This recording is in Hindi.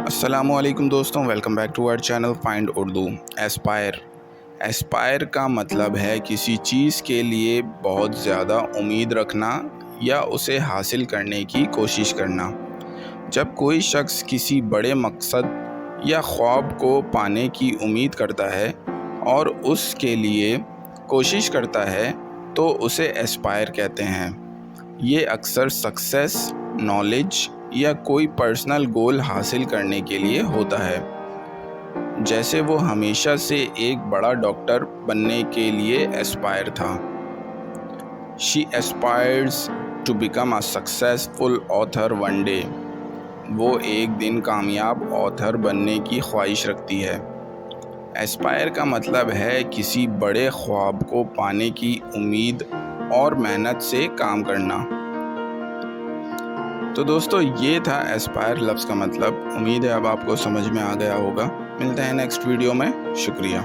अस्सलामुअलैकुम दोस्तों, welcome back to our channel find Urdu. Aspire aspire का मतलब है किसी चीज़ के लिए बहुत ज़्यादा उम्मीद रखना या उसे हासिल करने की कोशिश करना। जब कोई शख्स किसी बड़े मकसद या ख्वाब को पाने की उम्मीद करता है और उसके लिए कोशिश करता है तो उसे एस्पायर कहते हैं। ये अक्सर सक्सेस, नॉलेज या कोई पर्सनल गोल हासिल करने के लिए होता है। जैसे वो हमेशा से एक बड़ा डॉक्टर बनने के लिए एस्पायर था। She aspires to become a successful author one day. वो एक दिन कामयाब ऑथर बनने की ख्वाहिश रखती है। एस्पायर का मतलब है किसी बड़े ख्वाब को पाने की उम्मीद और मेहनत से काम करना। तो दोस्तों, ये था एस्पायर लफ्ज़ का मतलब। उम्मीद है अब आपको समझ में आ गया होगा। मिलते हैं नेक्स्ट वीडियो में। शुक्रिया।